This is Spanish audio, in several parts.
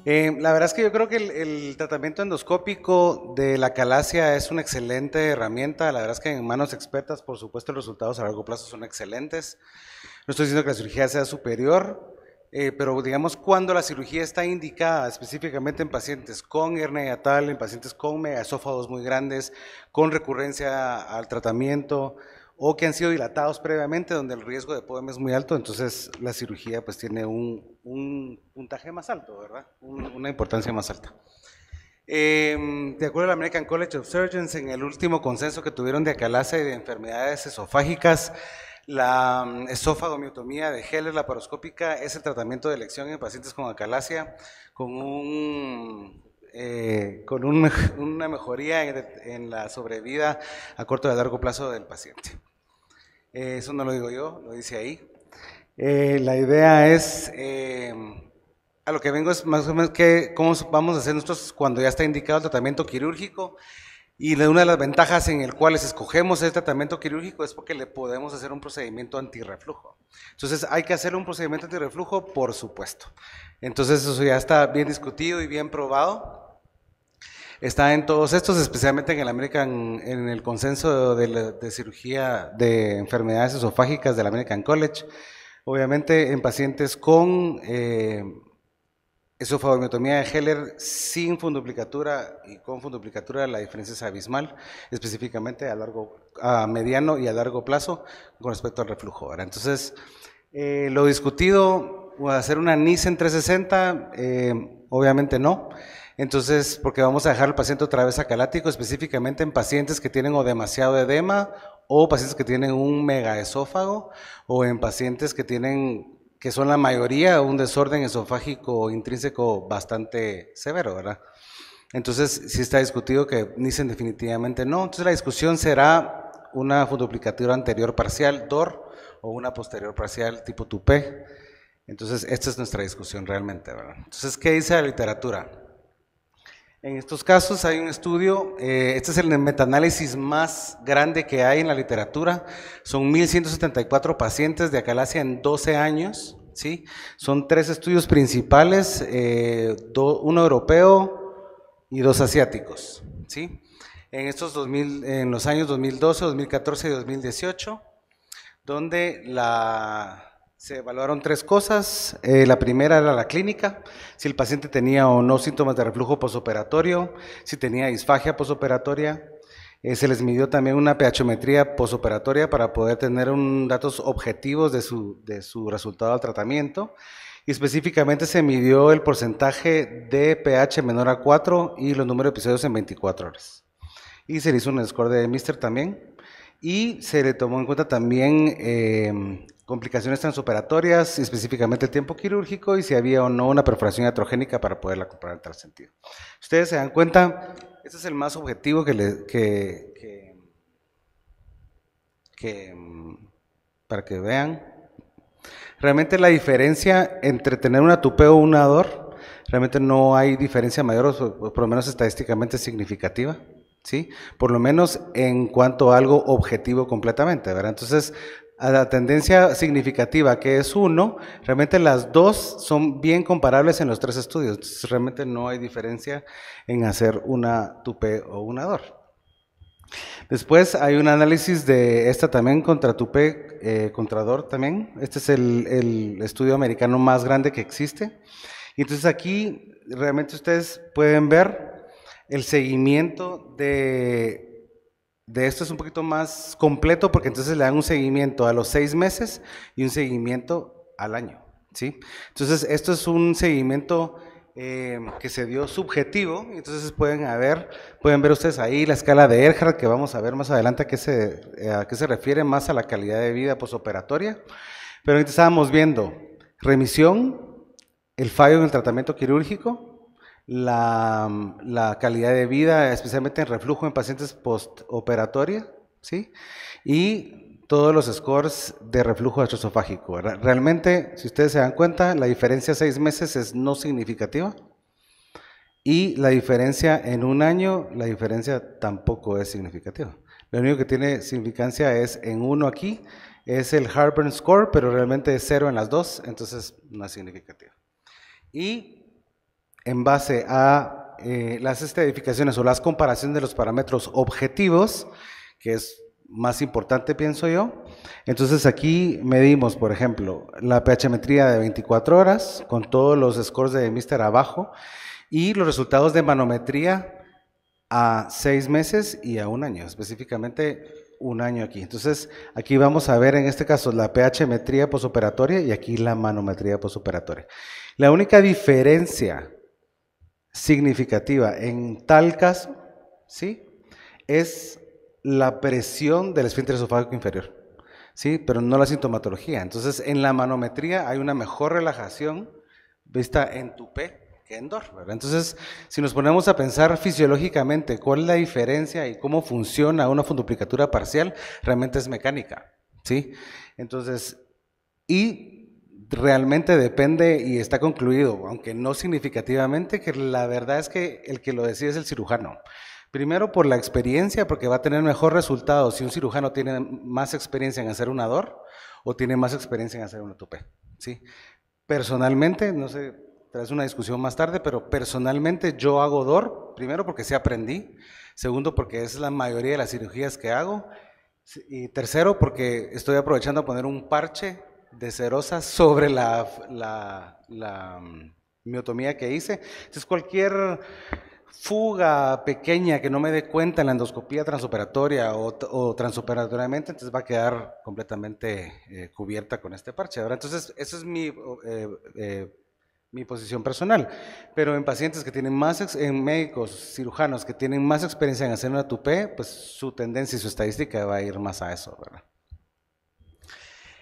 La verdad es que yo creo que el tratamiento endoscópico de la calasia es una excelente herramienta. La verdad es que en manos expertas, por supuesto, los resultados a largo plazo son excelentes. No estoy diciendo que la cirugía sea superior, pero digamos cuando la cirugía está indicada específicamente en pacientes con hernia hiatal, en pacientes con megaesófagos muy grandes, con recurrencia al tratamiento o que han sido dilatados previamente, donde el riesgo de POEM es muy alto, entonces la cirugía pues tiene un puntaje más alto, ¿verdad? Una importancia más alta. De acuerdo al American College of Surgeons, en el último consenso que tuvieron de acalasia y de enfermedades esofágicas, la esofagomiotomía de Heller laparoscópica es el tratamiento de elección en pacientes con acalasia con una mejoría en la sobrevida a corto y a largo plazo del paciente. Eso no lo digo yo, lo dice ahí. La idea es, a lo que vengo es más o menos cómo vamos a hacer nosotros cuando ya está indicado el tratamiento quirúrgico. Y una de las ventajas en el cuales escogemos el tratamiento quirúrgico es porque le podemos hacer un procedimiento antirreflujo. Entonces, ¿hay que hacer un procedimiento antirreflujo? Por supuesto. Entonces, eso ya está bien discutido y bien probado. Está en todos estos, especialmente en el consenso de cirugía de enfermedades esofágicas del American College. Obviamente, en pacientes con esofagomiotomía de Heller sin funduplicatura y con funduplicatura la diferencia es abismal, específicamente a mediano y a largo plazo con respecto al reflujo. ¿Verdad? Entonces, lo discutido, hacer una Nissen 360, obviamente no. Entonces, porque vamos a dejar al paciente otra vez acalático, específicamente en pacientes que tienen o demasiado edema o pacientes que tienen un megaesófago o en pacientes que son la mayoría, un desorden esofágico intrínseco bastante severo, ¿verdad? Entonces, sí está discutido que Nissen definitivamente no. Entonces, la discusión será una funduplicatura anterior parcial, DOR, o una posterior parcial tipo tupé. Entonces, esta es nuestra discusión realmente, ¿verdad? Entonces, ¿qué dice la literatura? En estos casos hay un estudio, este es el metaanálisis más grande que hay en la literatura, son 1.174 pacientes de acalasia en 12 años, ¿sí? Son 3 estudios principales, uno europeo y 2 asiáticos, ¿sí? En los años 2012, 2014 y 2018, donde se evaluaron 3 cosas. La primera era la clínica, si el paciente tenía o no síntomas de reflujo posoperatorio, si tenía disfagia posoperatoria. Se les midió también una pHometría posoperatoria para poder tener datos objetivos de su resultado al tratamiento. Y específicamente se midió el porcentaje de pH menor a 4 y los números de episodios en 24 horas. Y se le hizo un score de Mister también. Y se le tomó en cuenta también complicaciones transoperatorias, específicamente el tiempo quirúrgico y si había o no una perforación iatrogénica para poderla comparar en tal sentido. Ustedes se dan cuenta, este es el más objetivo para que vean. Realmente la diferencia entre tener una tupé o una DOR, realmente no hay diferencia mayor o por lo menos estadísticamente significativa. ¿Sí? Por lo menos en cuanto a algo objetivo completamente, ¿verdad? Entonces, a la tendencia significativa que es 1, realmente las dos son bien comparables en los 3 estudios, entonces realmente no hay diferencia en hacer una tupé o una DOR. Después hay un análisis de esta también contra tupé, contra DOR también, este es el estudio americano más grande que existe, y entonces aquí realmente ustedes pueden ver el seguimiento de esto es un poquito más completo porque entonces le dan un seguimiento a los 6 meses y un seguimiento al año, ¿sí? Entonces esto es un seguimiento que se dio subjetivo, entonces pueden ver ustedes ahí la escala de Ehrhardt que vamos a ver más adelante a qué se refiere más a la calidad de vida posoperatoria, pero ahorita estábamos viendo remisión, el fallo en el tratamiento quirúrgico, la calidad de vida, especialmente en reflujo en pacientes postoperatoria, ¿sí? Y todos los scores de reflujo gastroesofágico. Realmente, si ustedes se dan cuenta, la diferencia a 6 meses es no significativa y la diferencia en un año, la diferencia tampoco es significativa. Lo único que tiene significancia es en uno aquí, es el Heartburn Score, pero realmente es 0 en las dos, entonces no es significativa. Y en base a las estadificaciones o las comparaciones de los parámetros objetivos, que es más importante, pienso yo. Entonces aquí medimos, por ejemplo, la pHmetría de 24 horas con todos los scores de Mister abajo y los resultados de manometría a 6 meses y a un año, específicamente un año aquí. Entonces aquí vamos a ver en este caso la pHmetría posoperatoria y aquí la manometría posoperatoria. La única diferencia significativa en tal caso, ¿sí?, es la presión del esfínter esofágico inferior, ¿sí?, pero no la sintomatología. Entonces, en la manometría hay una mejor relajación vista en tupé que en DOR, ¿verdad? Entonces, si nos ponemos a pensar fisiológicamente cuál es la diferencia y cómo funciona una funduplicatura parcial, realmente es mecánica, ¿sí? Entonces, y realmente depende y está concluido, aunque no significativamente, que la verdad es que el que lo decide es el cirujano. Primero por la experiencia, porque va a tener mejor resultado si un cirujano tiene más experiencia en hacer una DOR o tiene más experiencia en hacer una tupé, ¿sí? Personalmente, no sé, traes una discusión más tarde, pero personalmente yo hago DOR, primero porque sí aprendí, segundo porque es la mayoría de las cirugías que hago, y tercero porque estoy aprovechando a poner un parche de cerosa sobre la miotomía que hice. Entonces cualquier fuga pequeña que no me dé cuenta en la endoscopía transoperatoria o transoperatoriamente, entonces va a quedar completamente cubierta con este parche. ¿Verdad? Entonces, esa es mi posición personal. Pero en pacientes que tienen más, en médicos, cirujanos que tienen más experiencia en hacer una tupé, pues su tendencia y su estadística va a ir más a eso, ¿verdad?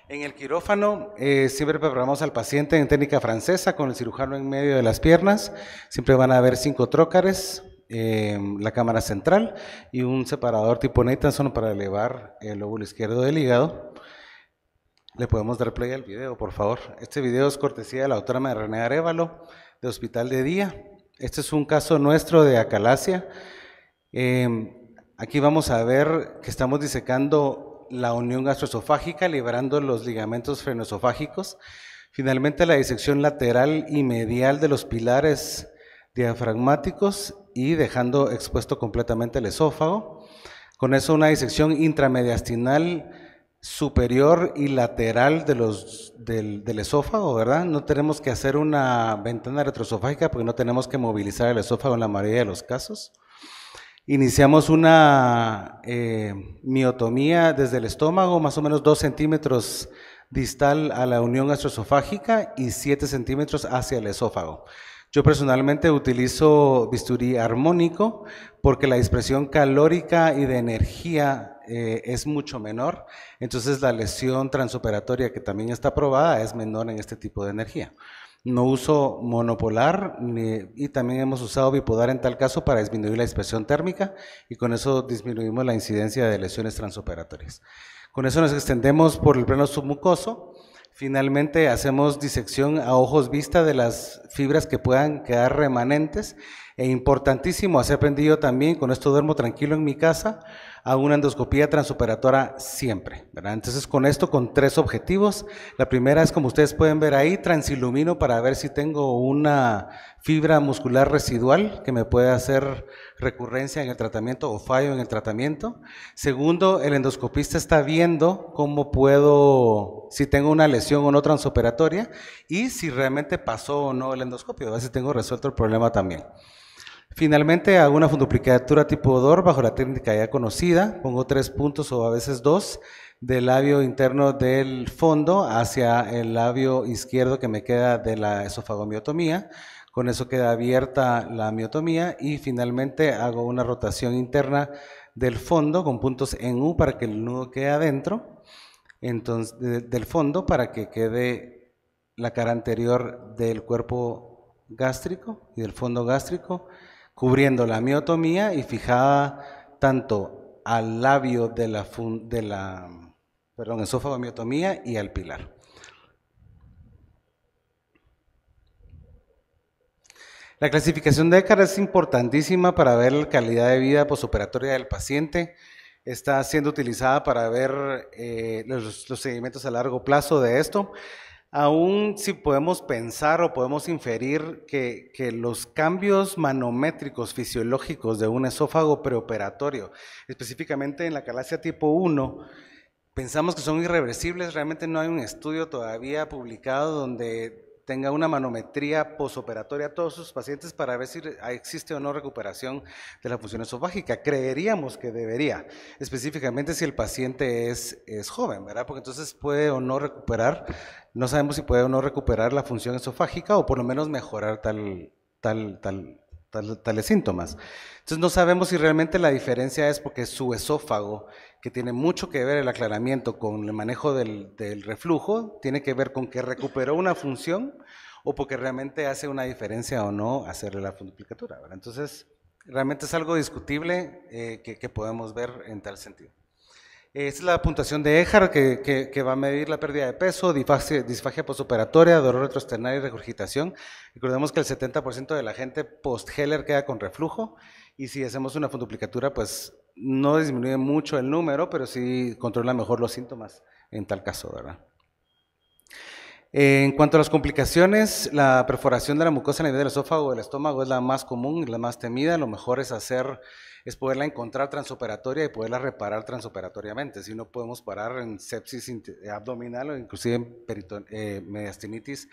En el quirófano siempre preparamos al paciente en técnica francesa con el cirujano en medio de las piernas. Siempre van a haber 5 trócares, la cámara central y un separador tipo Nathanson para elevar el lóbulo izquierdo del hígado. Le podemos dar play al video, por favor. Este video es cortesía de la doctora María René Arévalo, de Hospital de Día. Este es un caso nuestro de acalasia. Aquí vamos a ver que estamos disecando la unión gastroesofágica, liberando los ligamentos frenoesofágicos. Finalmente la disección lateral y medial de los pilares diafragmáticos y dejando expuesto completamente el esófago. Con eso una disección intramediastinal superior y lateral del esófago, ¿verdad? No tenemos que hacer una ventana retroesofágica porque no tenemos que movilizar el esófago en la mayoría de los casos. Iniciamos una miotomía desde el estómago, más o menos 2 centímetros distal a la unión gastroesofágica y 7 centímetros hacia el esófago. Yo personalmente utilizo bisturí armónico porque la dispersión calórica y de energía es mucho menor, entonces la lesión transoperatoria que también está aprobada es menor en este tipo de energía. No uso monopolar y también hemos usado bipolar en tal caso para disminuir la dispersión térmica y con eso disminuimos la incidencia de lesiones transoperatorias. Con eso nos extendemos por el plano submucoso. Finalmente hacemos disección a ojos vista de las fibras que puedan quedar remanentes. E importantísimo, hacer aprendido también, con esto duermo tranquilo en mi casa, hago una endoscopía transoperatora siempre, ¿verdad? Entonces con esto, con 3 objetivos. La primera es, como ustedes pueden ver ahí, transilumino para ver si tengo una fibra muscular residual que me puede hacer recurrencia en el tratamiento o fallo en el tratamiento. Segundo, el endoscopista está viendo cómo puedo, si tengo una lesión o no transoperatoria y si realmente pasó o no el endoscopio, a ver si tengo resuelto el problema también. Finalmente hago una funduplicatura tipo DOR bajo la técnica ya conocida, pongo 3 puntos o a veces 2 del labio interno del fondo hacia el labio izquierdo que me queda de la esofagomiotomía, con eso queda abierta la miotomía y finalmente hago una rotación interna del fondo con puntos en U para que el nudo quede adentro, entonces, del fondo para que quede la cara anterior del cuerpo gástrico y del fondo gástrico, cubriendo la miotomía y fijada tanto al labio de la esofagomiotomía y al pilar. La clasificación de ECAR es importantísima para ver la calidad de vida posoperatoria del paciente. Está siendo utilizada para ver los seguimientos a largo plazo de esto. Aún si podemos pensar o podemos inferir que los cambios manométricos fisiológicos de un esófago preoperatorio, específicamente en la calasia tipo 1, pensamos que son irreversibles. Realmente no hay un estudio todavía publicado donde tenga una manometría posoperatoria a todos sus pacientes para ver si existe o no recuperación de la función esofágica. Creeríamos que debería, específicamente si el paciente es joven, ¿verdad? Porque entonces puede o no recuperar, no sabemos si puede o no recuperar la función esofágica o por lo menos mejorar tales síntomas. Entonces no sabemos si realmente la diferencia es porque su esófago, que tiene mucho que ver el aclaramiento con el manejo del reflujo, tiene que ver con que recuperó una función o porque realmente hace una diferencia o no hacerle la funduplicatura, ¿verdad? Entonces realmente es algo discutible que podemos ver en tal sentido. Esta es la puntuación de Ehart que va a medir la pérdida de peso, disfagia postoperatoria, dolor retroesternal y regurgitación. Recordemos que el 70% de la gente post-Heller queda con reflujo y si hacemos una funduplicatura pues no disminuye mucho el número, pero sí controla mejor los síntomas en tal caso, ¿verdad? En cuanto a las complicaciones, la perforación de la mucosa a nivel del esófago o del estómago es la más común y la más temida. Lo mejor es poderla encontrar transoperatoria y poderla reparar transoperatoriamente. Si no podemos parar en sepsis abdominal o inclusive en mediastinitis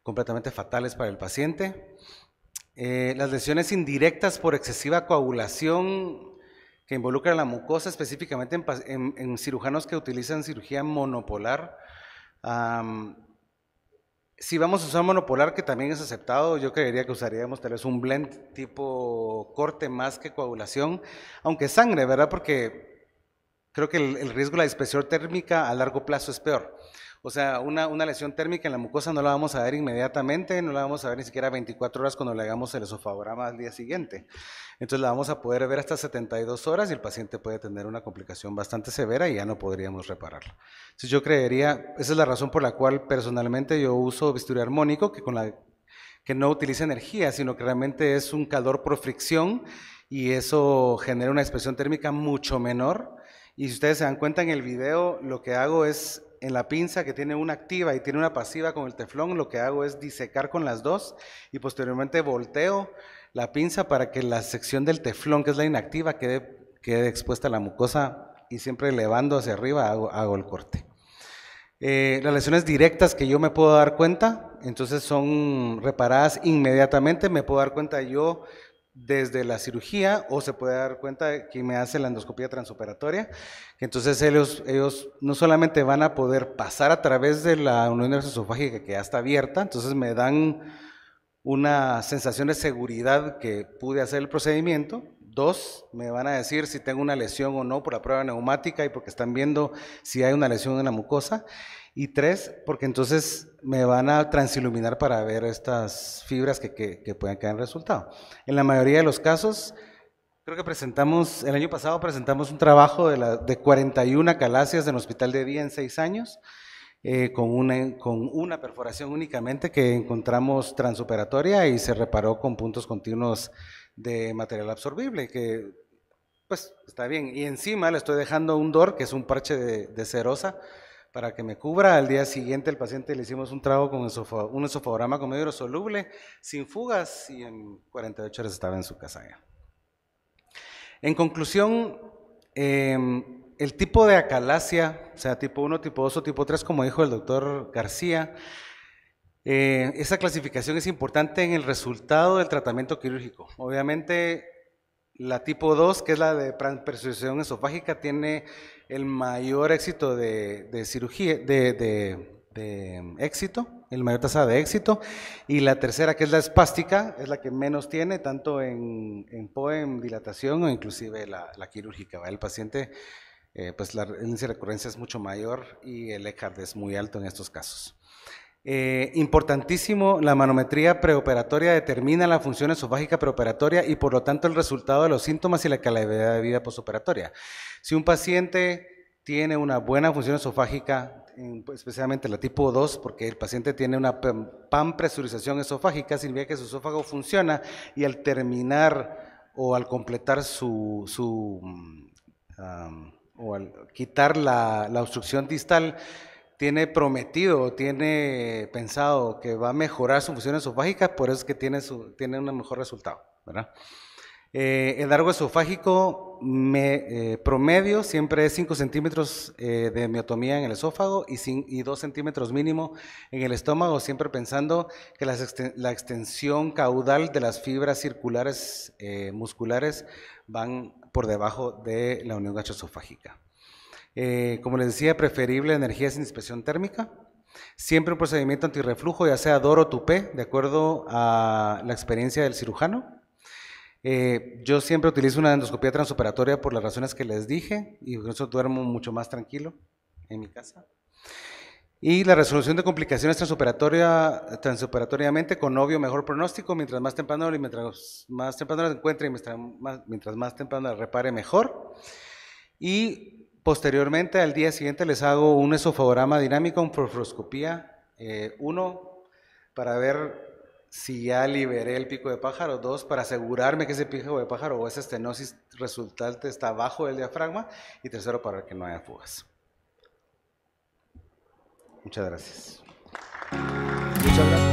completamente fatales para el paciente. Las lesiones indirectas por excesiva coagulación que involucran la mucosa, específicamente en cirujanos que utilizan cirugía monopolar. Si vamos a usar monopolar, que también es aceptado, yo creería que usaríamos tal vez un blend tipo corte más que coagulación, aunque sangre, ¿verdad? Porque creo que el riesgo de la dispersión térmica a largo plazo es peor. O sea, una lesión térmica en la mucosa no la vamos a ver inmediatamente, no la vamos a ver ni siquiera 24 horas cuando le hagamos el esofagograma al día siguiente. Entonces la vamos a poder ver hasta 72 horas y el paciente puede tener una complicación bastante severa y ya no podríamos repararla. Entonces yo creería, esa es la razón por la cual personalmente yo uso bisturí armónico, que no utiliza energía, sino que realmente es un calor por fricción y eso genera una dispersión térmica mucho menor. Y si ustedes se dan cuenta en el video, lo que hago es, en la pinza que tiene una activa y tiene una pasiva con el teflón, lo que hago es disecar con las dos y posteriormente volteo la pinza para que la sección del teflón, que es la inactiva, quede expuesta a la mucosa y siempre elevando hacia arriba hago el corte. Las lesiones directas que yo me puedo dar cuenta, entonces son reparadas inmediatamente, me puedo dar cuenta yo desde la cirugía o se puede dar cuenta que me hace la endoscopía transoperatoria, que entonces ellos no solamente van a poder pasar a través de la unión esofágica que ya está abierta, entonces me dan una sensación de seguridad que pude hacer el procedimiento. 2, me van a decir si tengo una lesión o no por la prueba neumática y porque están viendo si hay una lesión en la mucosa. Y 3, porque entonces me van a transiluminar para ver estas fibras que puedan quedar en resultado. En la mayoría de los casos, creo que el año pasado presentamos un trabajo de 41 calasias en hospital de día en 6 años, con una perforación únicamente que encontramos transoperatoria y se reparó con puntos continuos de material absorbible, que pues está bien. Y encima le estoy dejando un DOR, que es un parche de cerosa, para que me cubra. Al día siguiente el paciente le hicimos un trago con un esofagograma con medio hidrosoluble, sin fugas, y en 48 horas estaba en su casa ya. En conclusión, el tipo de acalasia, o sea, tipo 1, tipo 2 o tipo 3, como dijo el doctor García, esa clasificación es importante en el resultado del tratamiento quirúrgico. Obviamente, la tipo 2, que es la de presurización esofágica, tiene el mayor éxito de cirugía, de éxito, el mayor tasa de éxito, y la tercera, que es la espástica, es la que menos tiene, tanto en POEM, dilatación o inclusive la quirúrgica, ¿va? El paciente, pues el índice de recurrencia es mucho mayor y el Ehart es muy alto en estos casos. Importantísimo, la manometría preoperatoria determina la función esofágica preoperatoria y por lo tanto el resultado de los síntomas y la calidad de vida postoperatoria. Si un paciente tiene una buena función esofágica, especialmente la tipo 2, porque el paciente tiene una panpresurización esofágica, significa que su esófago funciona y al terminar o al completar o al quitar la obstrucción distal, tiene prometido, tiene pensado que va a mejorar su función esofágica, por eso es que tiene un mejor resultado, ¿verdad? El largo esofágico promedio siempre es 5 centímetros de miotomía en el esófago y 2 centímetros mínimo en el estómago, siempre pensando que la extensión caudal de las fibras circulares musculares van por debajo de la unión gastroesofágica. Como les decía, preferible energía sin dispersión térmica. Siempre un procedimiento antirreflujo, ya sea DOR o tupé, de acuerdo a la experiencia del cirujano. Yo siempre utilizo una endoscopía transoperatoria por las razones que les dije y por eso duermo mucho más tranquilo en mi casa. Y la resolución de complicaciones transoperatoriamente con obvio mejor pronóstico, mientras más temprano la encuentre y mientras más temprano la repare mejor. Y posteriormente al día siguiente les hago un esofagograma dinámico, una fluoroscopía, 1 para ver si ya liberé el pico de pájaro, 2 para asegurarme que ese pico de pájaro o esa estenosis resultante está abajo del diafragma y 3 para ver que no haya fugas. Muchas gracias. Muchas gracias.